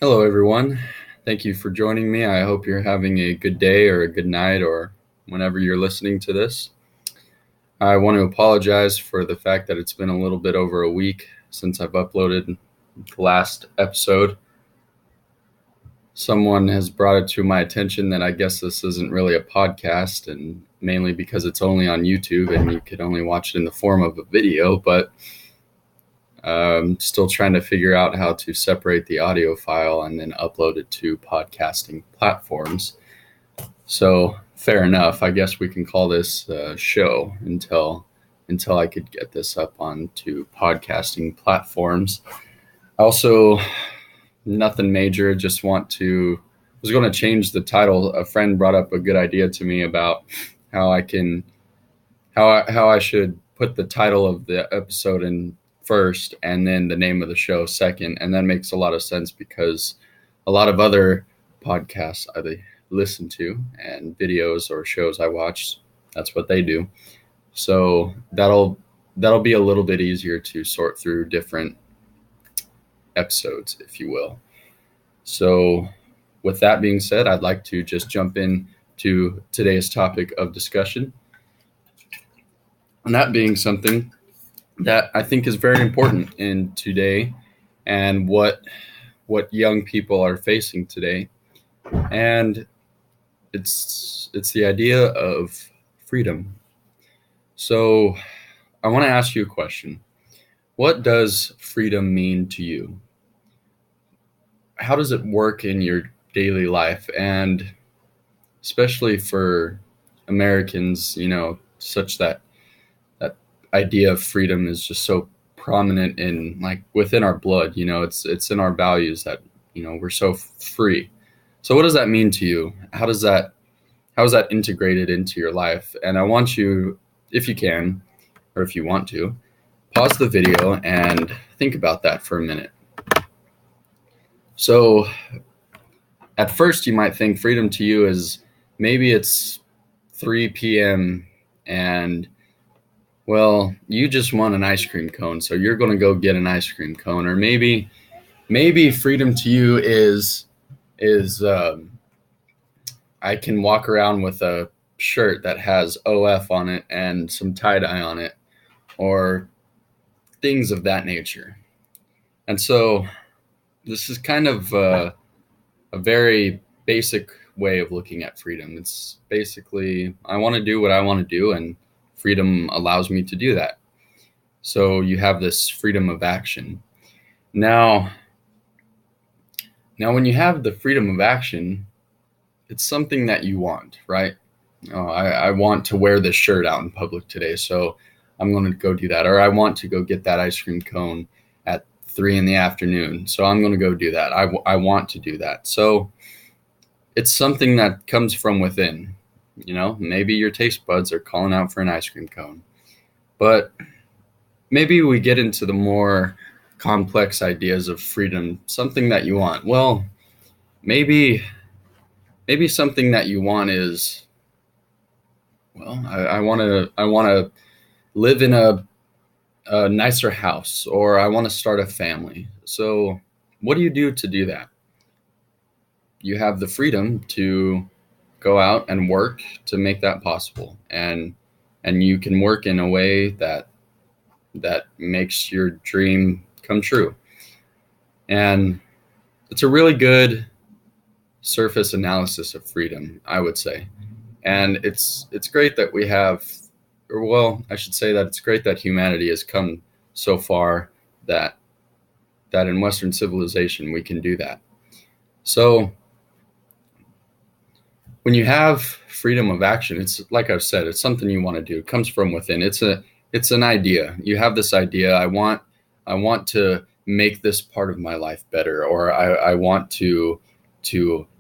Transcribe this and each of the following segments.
Hello, everyone. Thank you for joining me. I hope you're having a good day or a good night or whenever you're listening to this. I want to apologize for the fact that it's been a little bit over a week since I've uploaded the last episode. Someone has brought it to my attention that I guess this isn't really a podcast, and mainly because it's only on YouTube and you could only watch it in the form of a video, but still trying to figure out how to separate the audio file and then upload it to podcasting platforms. So fair enough. I guess we can call this a show until I could get this up onto podcasting platforms. Also, nothing major. Just was going to change the title. A friend brought up a good idea to me about how I should put the title of the episode in first and then the name of the show second, and that makes a lot of sense because a lot of other podcasts I listen to and videos or shows I watch, that's what they do. So that'll be a little bit easier to sort through different episodes, if you will. So with that being said, I'd like to just jump in to today's topic of discussion, and that being something that I think is very important in today and what young people are facing today. And it's the idea of freedom. So I want to ask you a question. What does freedom mean to you? How does it work in your daily life? And especially for Americans, such that idea of freedom is just so prominent in within our blood. It's in our values that we're so free. So what does that mean to you? How is that integrated into your life? And I want you, if you can, or if you want to, pause the video and think about that for a minute. So at first you might think freedom to you is maybe it's 3 p.m. and well, you just want an ice cream cone, so you're going to go get an ice cream cone. Or maybe freedom to you is I can walk around with a shirt that has OF on it and some tie-dye on it, or things of that nature. And so this is kind of a very basic way of looking at freedom. It's basically, I want to do what I want to do, and freedom allows me to do that. So you have this freedom of action. Now when you have the freedom of action, it's something that you want, right? I want to wear this shirt out in public today, so I'm going to go do that. Or I want to go get that ice cream cone at 3 p.m, so I'm going to go do that. I want to do that. So it's something that comes from within. Maybe your taste buds are calling out for an ice cream cone. But maybe we get into the more complex ideas of freedom, something that you want. Well, maybe something that you want is, well, I want to live in a nicer house, or I want to start a family. So what do you do to do that? You have the freedom to go out and work to make that possible. And you can work in a way that makes your dream come true. And it's a really good surface analysis of freedom, I would say. And it's great that we have, or well, I should say that it's great that humanity has come so far that in Western civilization we can do that. So when you have freedom of action, it's like I've said, it's something you want to do. It comes from within. It's an idea. You have this idea. I want to make this part of my life better, or I want to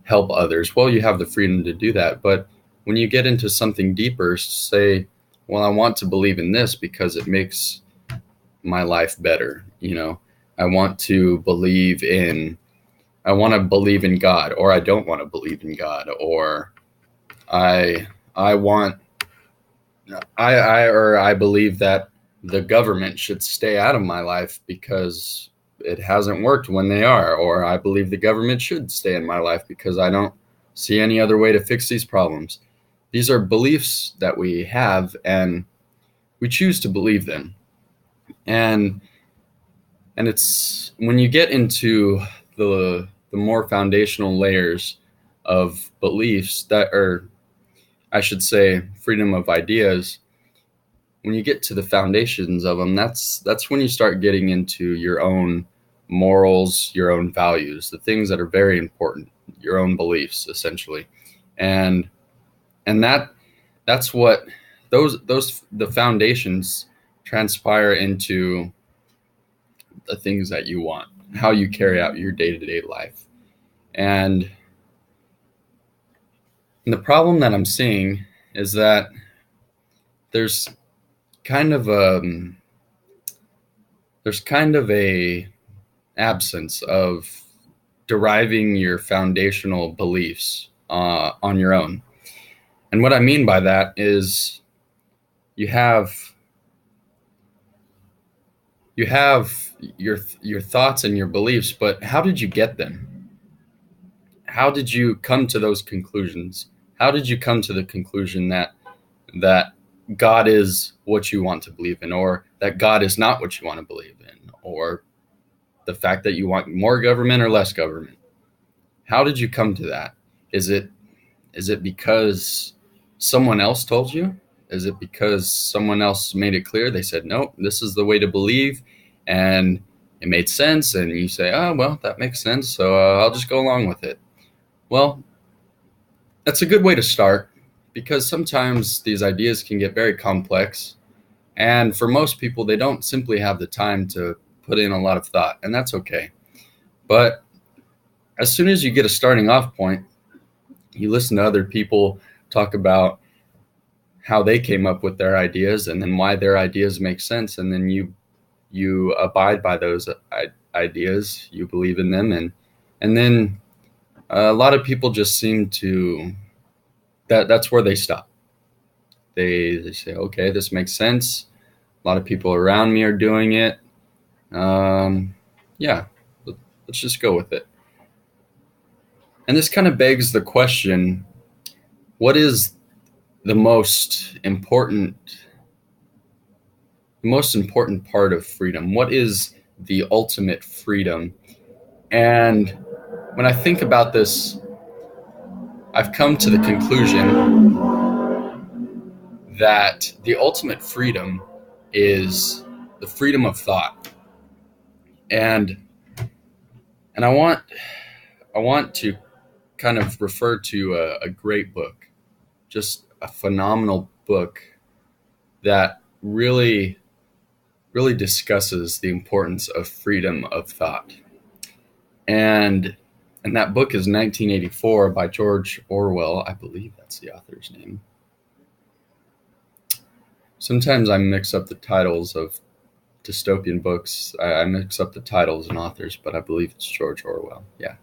help others. Well, you have the freedom to do that. But when you get into something deeper, say, well, I want to believe in this because it makes my life better. I want to believe in God, or I don't want to believe in God, or I believe that the government should stay out of my life because it hasn't worked when they are, or I believe the government should stay in my life because I don't see any other way to fix these problems. These are beliefs that we have, and we choose to believe them. And it's when you get into the more foundational layers of beliefs that are, I should say, freedom of ideas. When you get to the foundations of them, that's when you start getting into your own morals, your own values, the things that are very important, your own beliefs, essentially. And that's what the foundations transpire into the things that you want, how you carry out your day-to-day life. And the problem that I'm seeing is that there's kind of a absence of deriving your foundational beliefs on your own. And what I mean by that is you have your thoughts and your beliefs, but how did you get them? How did you come to those conclusions? How did you come to the conclusion that God is what you want to believe in, or that God is not what you want to believe in, or the fact that you want more government or less government? How did you come to that? Is it because someone else told you? Is it because someone else made it clear? They said, no, this is the way to believe, and it made sense, and you say, oh, well, that makes sense, so I'll just go along with it. Well, that's a good way to start, because sometimes these ideas can get very complex, and for most people, they don't simply have the time to put in a lot of thought, and that's okay. But as soon as you get a starting off point, you listen to other people talk about how they came up with their ideas and then why their ideas make sense, and then you abide by those ideas, you believe in them, and then a lot of people just seem to that's where they stop. They say, okay, this makes sense. A lot of people around me are doing it. Yeah, let's just go with it. And this kind of begs the question, what is the most important part of freedom? What is the ultimate freedom? And when I think about this, I've come to the conclusion that the ultimate freedom is the freedom of thought. And I want to kind of refer to a great book, just a phenomenal book that really discusses the importance of freedom of thought. And that book is 1984 by George Orwell. I believe that's the author's name. Sometimes I mix up the titles of dystopian books. I mix up the titles and authors, but I believe it's George Orwell. Yeah.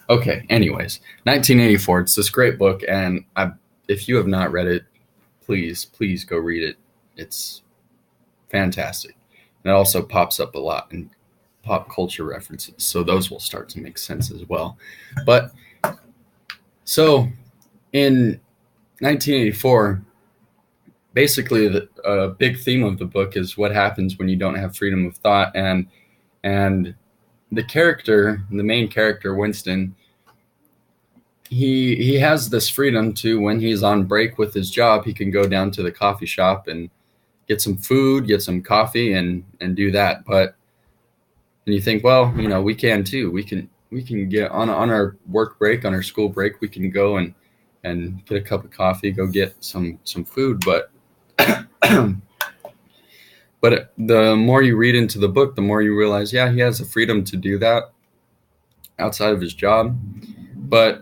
Okay. Anyways, 1984. It's this great book, and if you have not read it, please go read it. It's fantastic. And it also pops up a lot in pop culture references, so those will start to make sense as well. But so in 1984, basically the big theme of the book is what happens when you don't have freedom of thought, and the main character, Winston, he has this freedom to, when he's on break with his job, he can go down to the coffee shop and get some food, get some coffee, and do that. But and you think, well, we can too. We can get on our work break, on our school break, we can go and get a cup of coffee, go get some food. But but the more you read into the book, the more you realize, yeah, he has the freedom to do that outside of his job. But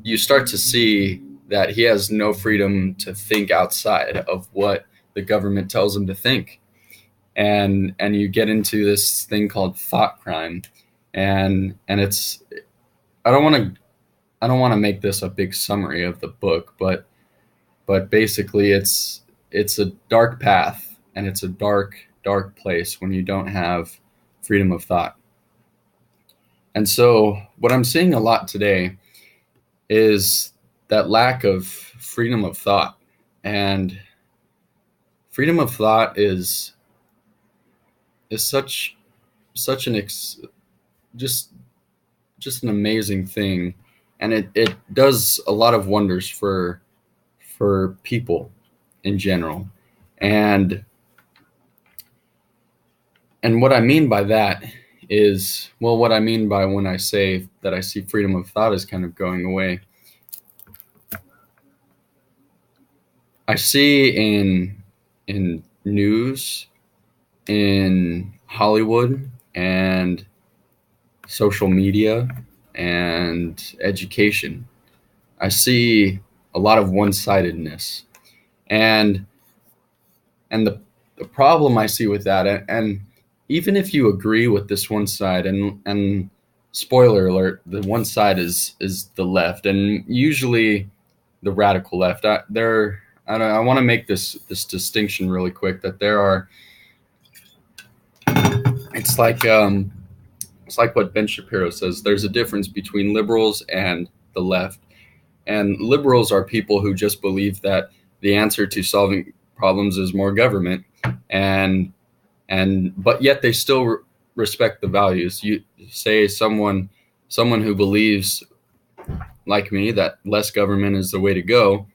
you start to see that he has no freedom to think outside of what the government tells him to think. And you get into this thing called thought crime, and it's I don't want to make this a big summary of the book, but basically it's a dark path, and it's a dark place when you don't have freedom of thought. And so what I'm seeing a lot today is that lack of freedom of thought. And freedom of thought is such an just an amazing thing, and it does a lot of wonders for people in general. And what I mean by that is, well, what I mean by when I say that I see freedom of thought is kind of going away, I see in news, in Hollywood, and social media, and education, I see a lot of one-sidedness. And the problem I see with that, and even if you agree with this one side, and spoiler alert, the one side is the left, and usually the radical left. I want to make this distinction really quick, that there are, it's like what Ben Shapiro says, there's a difference between liberals and the left. And liberals are people who just believe that the answer to solving problems is more government, but yet they still respect the values. You say someone who believes like me that less government is the way to go.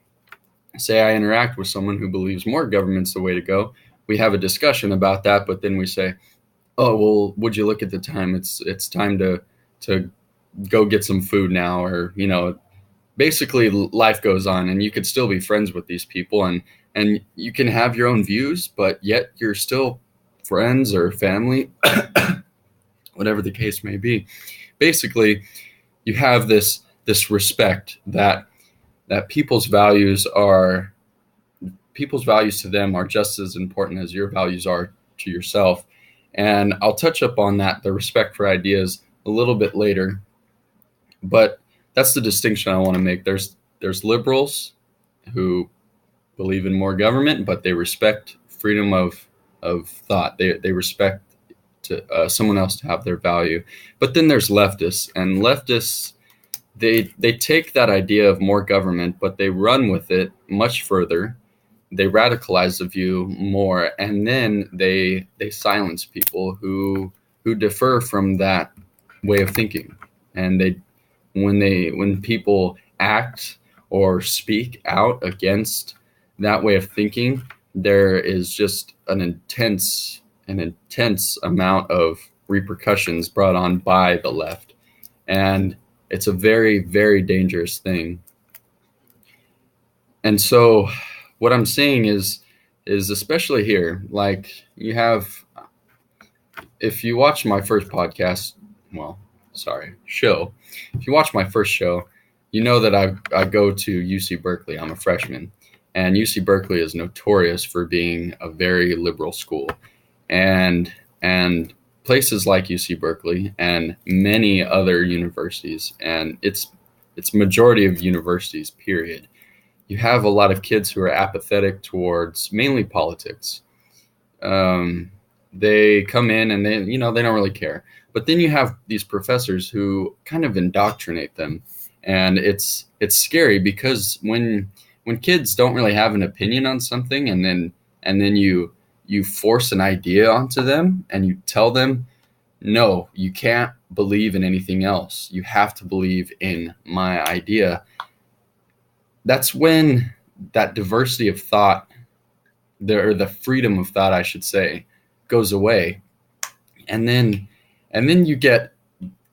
Say I interact with someone who believes more government's the way to go. We have a discussion about that, but then we say, "Oh, well, would you look at the time? It's time to go get some food now," or basically life goes on, and you could still be friends with these people, and you can have your own views, but yet you're still friends or family, whatever the case may be. Basically, you have this respect that people's values to them are just as important as your values are to yourself. And I'll touch up on that, the respect for ideas, a little bit later. But that's the distinction I want to make. There's liberals who believe in more government, but they respect freedom of thought. They respect someone else to have their value. But then there's leftists, and leftists, they take that idea of more government, but they run with it much further. They radicalize the view more, and then they silence people who differ from that way of thinking. And when people act or speak out against that way of thinking, there is just an intense amount of repercussions brought on by the left. And it's a very, very dangerous thing. And so what I'm saying is especially here, like you have, if you watch my first podcast, show, if you watch my first show, you know that I go to UC Berkeley. I'm a freshman, and UC Berkeley is notorious for being a very liberal school, and places like UC Berkeley and many other universities, and it's majority of universities, period. You have a lot of kids who are apathetic towards mainly politics. They come in and they don't really care. But then you have these professors who kind of indoctrinate them, and it's scary, because when kids don't really have an opinion on something, and then you force an idea onto them, and you tell them, no, you can't believe in anything else. You have to believe in my idea. That's when that diversity of thought, or the freedom of thought, I should say, goes away. And then you get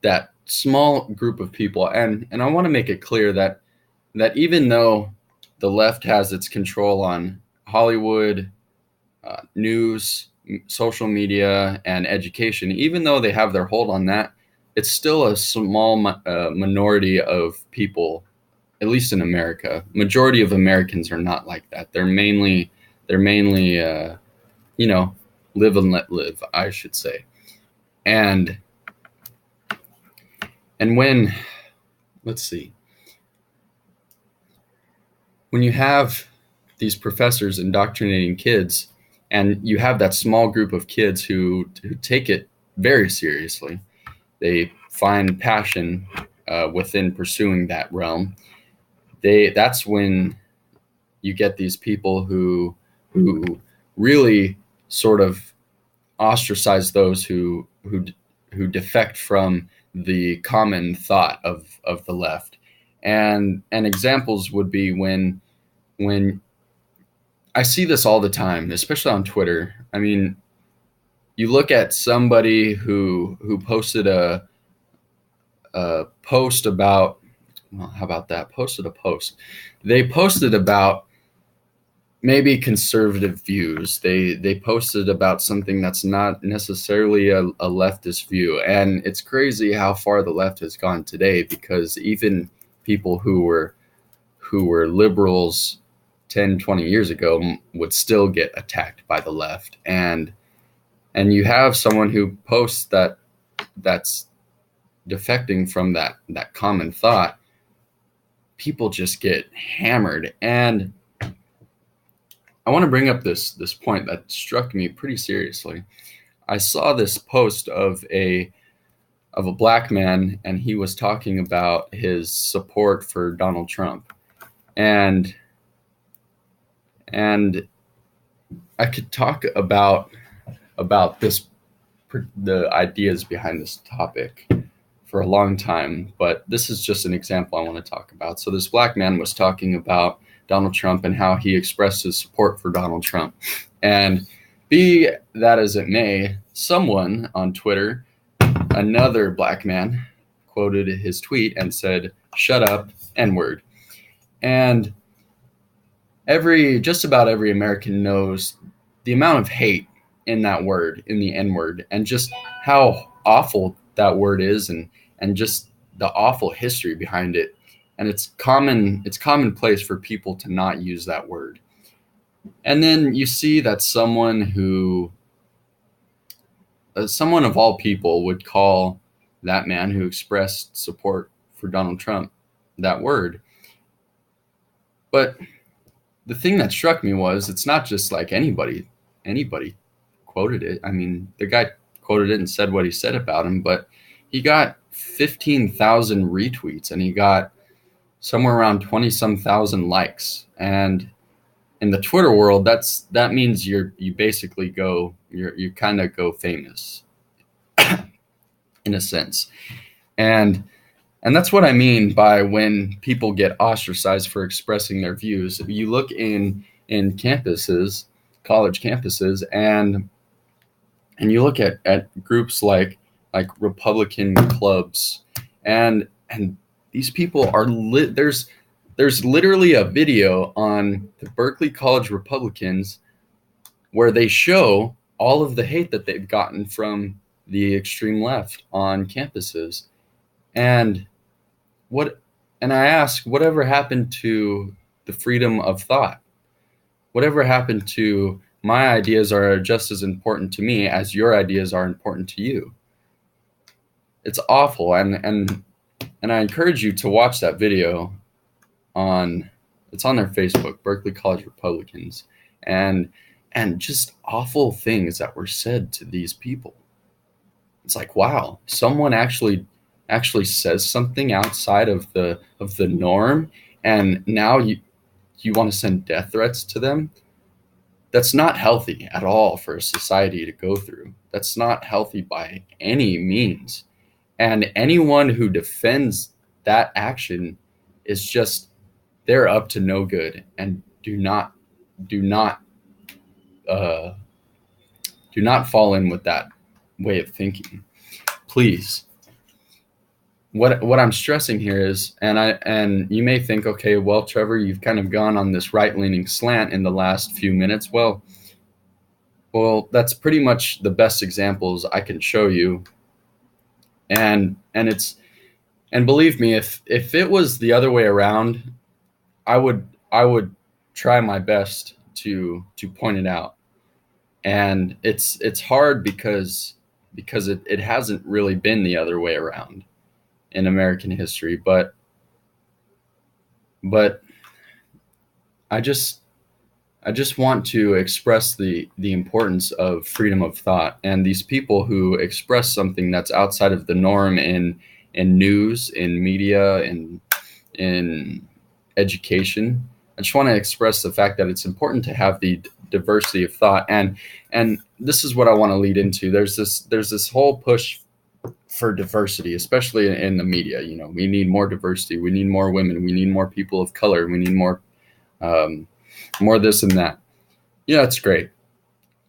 that small group of people. And I want to make it clear that even though the left has its control on Hollywood, news, social media, and education, even though they have their hold on that, it's still a small minority of people, at least in America. Majority of Americans are not like that. They're mainly live and let live, I should say. And when, let's see, when you have these professors indoctrinating kids, and you have that small group of kids who take it very seriously. They find passion within pursuing that realm. That's when you get these people who really sort of ostracize those who defect from the common thought of the left. And examples would be when I see this all the time, especially on Twitter. I mean, you look at somebody who posted a post about, well, how about that? Posted a post. They posted about maybe conservative views. They posted about something that's not necessarily a leftist view. And it's crazy how far the left has gone today, because even people who were liberals 10, 20 years ago would still get attacked by the left. And you have someone who posts that's defecting from that common thought. People just get hammered. And I want to bring up this point that struck me pretty seriously. I saw this post of a black man, and he was talking about his support for Donald Trump. And I could talk about the ideas behind this topic for a long time, but this is just an example I want to talk about. So this black man was talking about Donald Trump and how he expressed his support for Donald Trump. And be that as it may, someone on Twitter, another black man, quoted his tweet and said, "Shut up, N-word." And just about every American knows the amount of hate in that word, in the N-word, and just how awful that word is, and just the awful history behind it. And it's commonplace for people to not use that word. And then you see that someone of all people would call that man who expressed support for Donald Trump that word. But the thing that struck me was, it's not just like anybody quoted it. I mean, the guy quoted it and said what he said about him, but he got 15,000 retweets, and he got somewhere around 20-some thousand likes. And in the Twitter world, that means you basically you kind of go famous in a sense. And that's what I mean by when people get ostracized for expressing their views. You look in campuses, college campuses, and you look at groups like Republican clubs, and these people are there's literally a video on the Berkeley College Republicans where they show all of the hate that they've gotten from the extreme left on campuses. And I ask, whatever happened to the freedom of thought? Whatever happened to my ideas are just as important to me as your ideas are important to you? It's awful. And I encourage you to watch that video it's on their Facebook, Berkeley College Republicans, and just awful things that were said to these people. It's like, wow, someone actually says something outside of the norm, and now you want to send death threats to them. That's not healthy at all for a society to go through. That's not healthy by any means. And anyone who defends that action is just, they're up to no good, and do not fall in with that way of thinking. Please. What I'm stressing here is, and you may think, okay, well, Trevor, you've kind of gone on this right-leaning slant in the last few minutes. Well, that's pretty much the best examples I can show you. And believe me, if it was the other way around, I would try my best to point it out. And it's hard because it hasn't really been the other way around in American history, but I I just want to express the importance of freedom of thought, and these people who express something that's outside of the norm in news, in media, in education. I just want to express the fact that it's important to have the diversity of thought, and this is what I want to lead into. There's this whole push for diversity, especially in the media. You know, we need more diversity. We need more women. We need more people of color. We need more this and that. Yeah, it's great.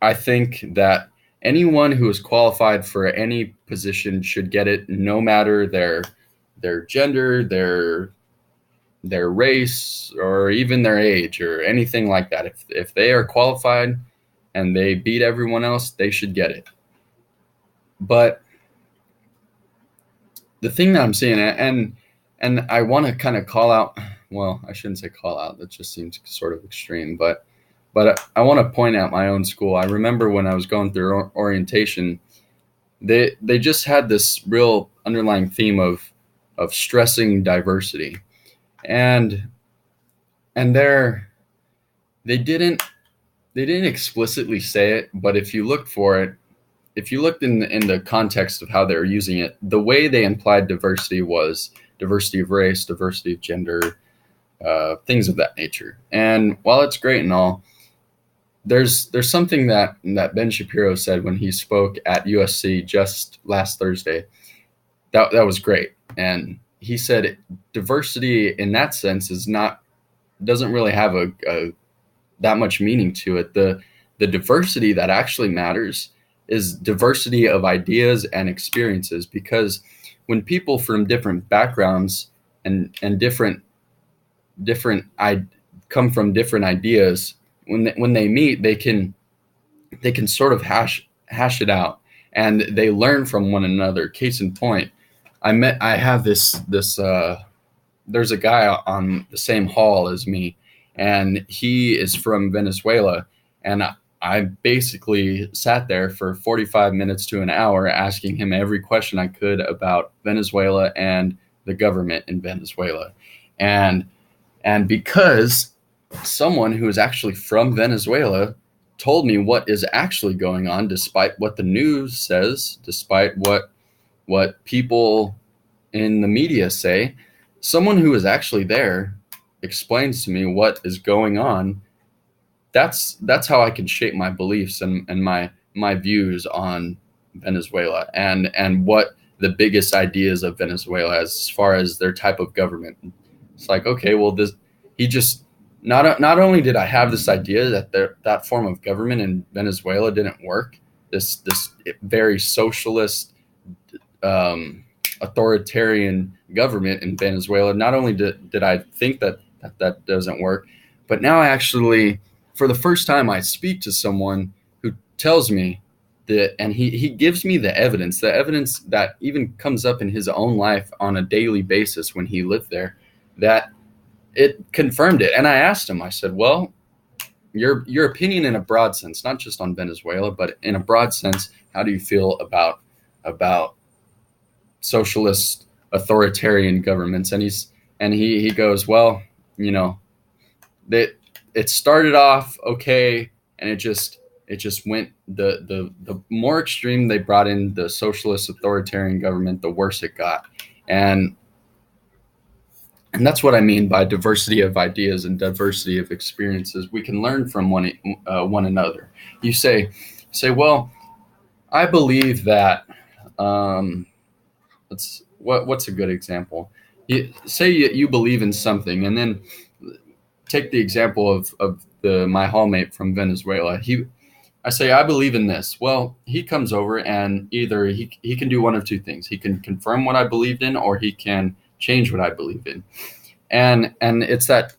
I think that anyone who is qualified for any position should get it, no matter their gender, their race, or even their age, or anything like that. If they are qualified and they beat everyone else, they should get it. But the thing that I'm seeing, and I want to kind of call out, well, I shouldn't say call out, that just seems sort of extreme, but I want to point out my own school. I remember when I was going through orientation, they just had this real underlying theme of stressing diversity, and they didn't explicitly say it, but if you looked for it, if you looked in the context of how they were using it, the way they implied diversity was diversity of race, diversity of gender, things of that nature. And while it's great and all, there's something that Ben Shapiro said when he spoke at USC just last Thursday that was great. And he said diversity in that sense doesn't really have a that much meaning to it. The diversity that actually matters is diversity of ideas and experiences, because when people from different backgrounds and different come from different ideas, when they meet, they can sort of hash it out, and they learn from one another. Case in point, I have this there's a guy on the same hall as me, and he is from Venezuela, and I basically sat there for 45 minutes to an hour asking him every question I could about Venezuela and the government in Venezuela. And because someone who is actually from Venezuela told me what is actually going on, despite what the news says, despite what people in the media say, someone who is actually there explains to me what is going on. That's how I can shape my beliefs and my views on Venezuela and what the biggest ideas of Venezuela as far as their type of government. It's like, okay, well, he just not only did I have this idea that that form of government in Venezuela didn't work, this very socialist, authoritarian government in Venezuela. Not only did I think that doesn't work, but now I actually, for the first time, I speak to someone who tells me that, and he gives me the evidence that even comes up in his own life on a daily basis when he lived there, that it confirmed it. And I asked him, I said, well, your opinion in a broad sense, not just on Venezuela, but in a broad sense, how do you feel about socialist authoritarian governments? And he goes, well, you know, that it started off okay, and it just went, the more extreme they brought in the socialist authoritarian government, the worse it got. And that's what I mean by diversity of ideas and diversity of experiences. We can learn from one another. You say, well, I believe that. What's a good example? You believe in something, and then take the example of my hallmate from Venezuela. I say, I believe in this. Well, he comes over, and either he can do one of two things. He can confirm what I believed in, or he can change what I believe in. And it's that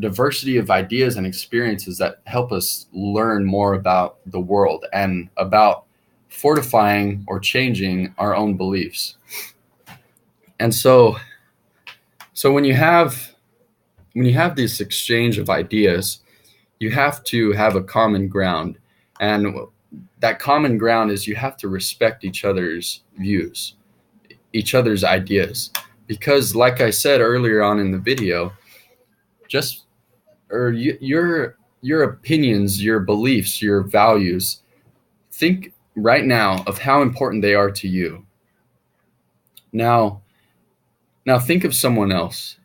diversity of ideas and experiences that help us learn more about the world and about fortifying or changing our own beliefs. And so when you have this exchange of ideas, you have to have a common ground. And that common ground is you have to respect each other's views, each other's ideas. Because like I said earlier on in the video, your opinions, your beliefs, your values. Think right now of how important they are to you. Now, think of someone else.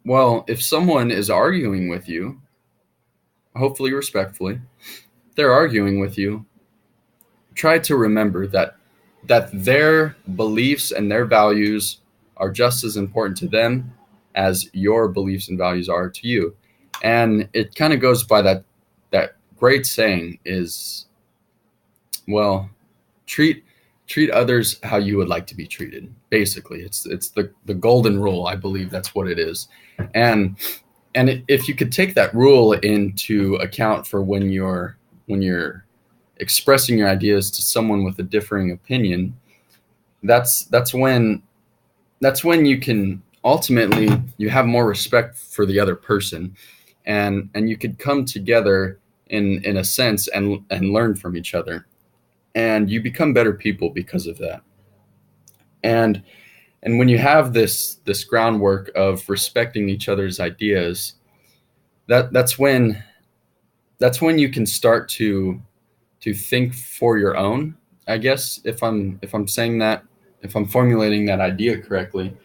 Well, if someone is arguing with you, hopefully respectfully, they're arguing with you, try to remember that their beliefs and their values are just as important to them as your beliefs and values are to you. And it kind of goes by that great saying is, well, treat others how you would like to be treated. Basically, it's the golden rule. I believe that's what it is. And if you could take that rule into account for when you're expressing your ideas to someone with a differing opinion, that's when you can ultimately, you have more respect for the other person, and you could come together in a sense and learn from each other, and you become better people because of that. And when you have this groundwork of respecting each other's ideas, that's when you can start to think for your own. I guess if I'm saying that, if I'm formulating that idea correctly,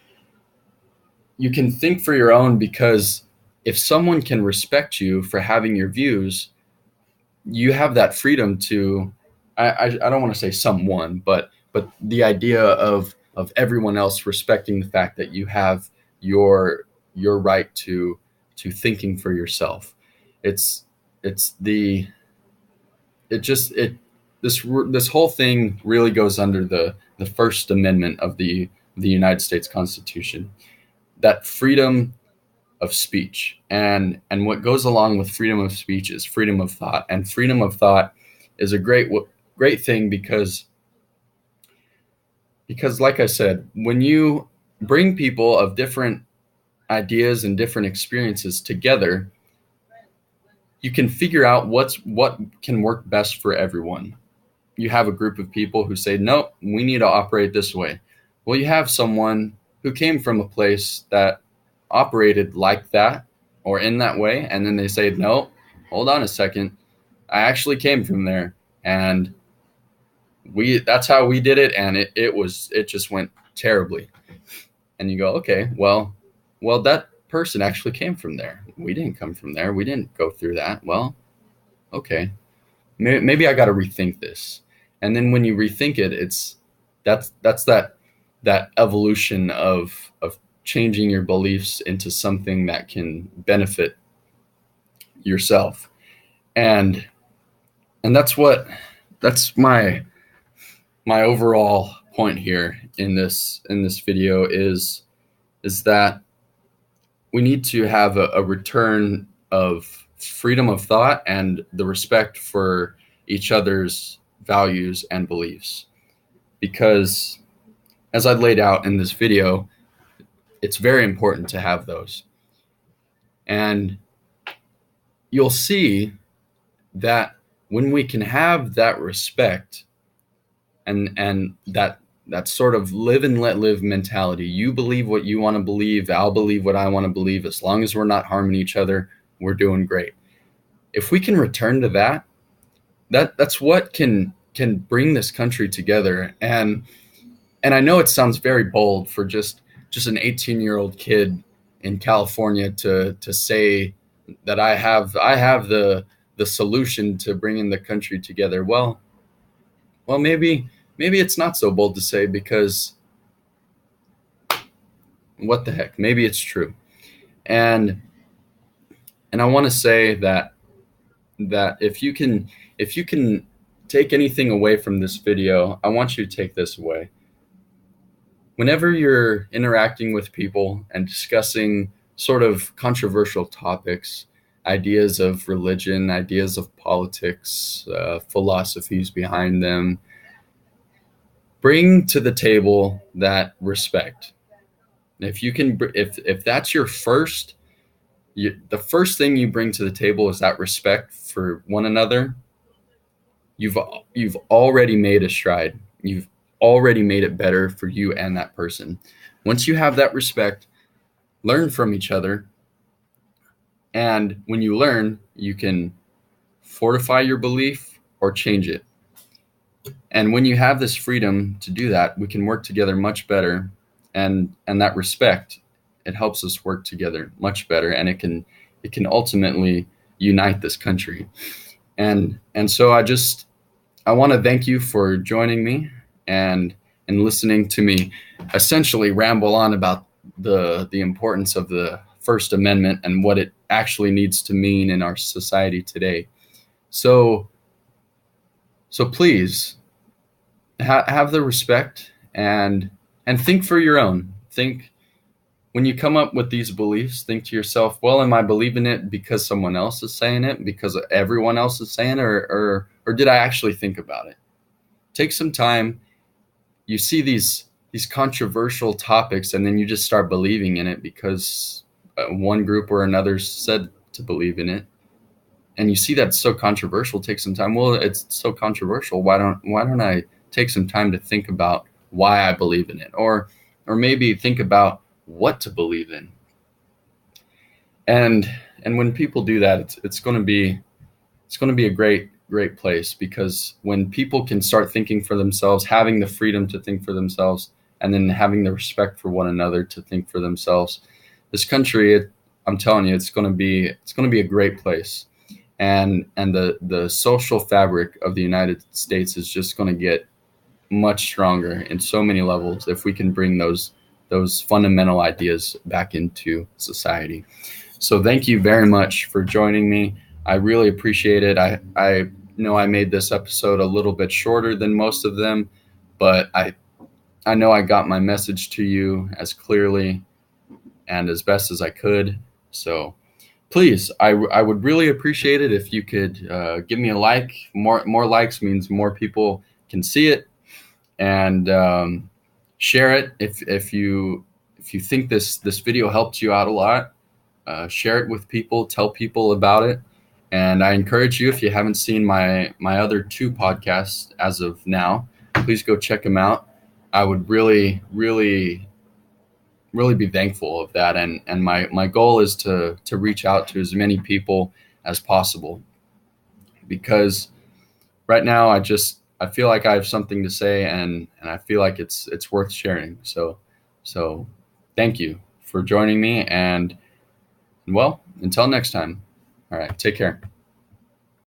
you can think for your own, because if someone can respect you for having your views, you have that freedom to, I don't want to say someone, but the idea of everyone else respecting the fact that you have your right to thinking for yourself. It's the it just it this whole thing really goes under the First Amendment of the United States Constitution, that freedom of speech. And what goes along with freedom of speech is freedom of thought. And freedom of thought is a great thing, because like I said, when you bring people of different ideas and different experiences together, you can figure out what can work best for everyone. You have a group of people who say, no, we need to operate this way. Well, you have someone who came from a place that operated like that or in that way, and then they say, no, hold on a second, I actually came from there, and that's how we did it, and it just went terribly. And you go, okay, well that person actually came from there. We didn't come from there. We didn't go through that. Well, okay, maybe I got to rethink this. And then when you rethink it, that's that evolution of changing your beliefs into something that can benefit yourself. And that's my overall point here in this video is that we need to have a return of freedom of thought and the respect for each other's values and beliefs. Because as I laid out in this video, it's very important to have those. And you'll see that when we can have that respect and that sort of live and let live mentality, you believe what you want to believe, I'll believe what I want to believe, as long as we're not harming each other, we're doing great. If we can return to that's what can bring this country together. And I know it sounds very bold for just an 18-year-old kid in California to say that I have the solution to bringing the country together. Well, maybe it's not so bold to say, because what the heck, maybe it's true. And I want to say that if you can take anything away from this video, I want you to take this away. Whenever you're interacting with people and discussing sort of controversial topics, ideas of religion, ideas of politics, philosophies behind them, bring to the table that respect. If you can, if that's your the first thing you bring to the table is that respect for one another, you've already made a stride. You've already made it better for you and that person. Once you have that respect, learn from each other, And when you learn, you can fortify your belief or change it. And when you have this freedom to do that, we can work together much better. And that respect, it helps us work together much better, and it can ultimately unite this country. And so I want to thank you for joining me and listening to me essentially ramble on about the importance of the First Amendment and what it actually needs to mean in our society today. So please have the respect and think for your own. Think, when you come up with these beliefs, think to yourself, well, am I believing it because someone else is saying it, because everyone else is saying it, or did I actually think about it? Take some time. You see these controversial topics, and then you just start believing in it because one group or another said to believe in it. And you see that's so controversial. Take some time. Well, it's so controversial. Why don't I take some time to think about why I believe in it, or maybe think about what to believe in. And when people do that, it's going to be a great place, because when people can start thinking for themselves, having the freedom to think for themselves, and then having the respect for one another to think for themselves, this country, I'm telling you, it's going to be a great place. And the social fabric of the United States is just going to get much stronger in so many levels if we can bring those fundamental ideas back into society. So thank you very much for joining me. I really appreciate it. I know I made this episode a little bit shorter than most of them, but I know I got my message to you as clearly and as best as I could. So please, I would really appreciate it if you could give me a like. More likes means more people can see it, and share it if you think this video helped you out a lot. Share it with people, tell people about it. And I encourage you, if you haven't seen my other 2 podcasts as of now, please go check them out. I would really be thankful of that. And my goal is to reach out to as many people as possible, because right now I feel like I have something to say, and I feel like it's worth sharing. So thank you for joining me, and well, until next time. All right, take care.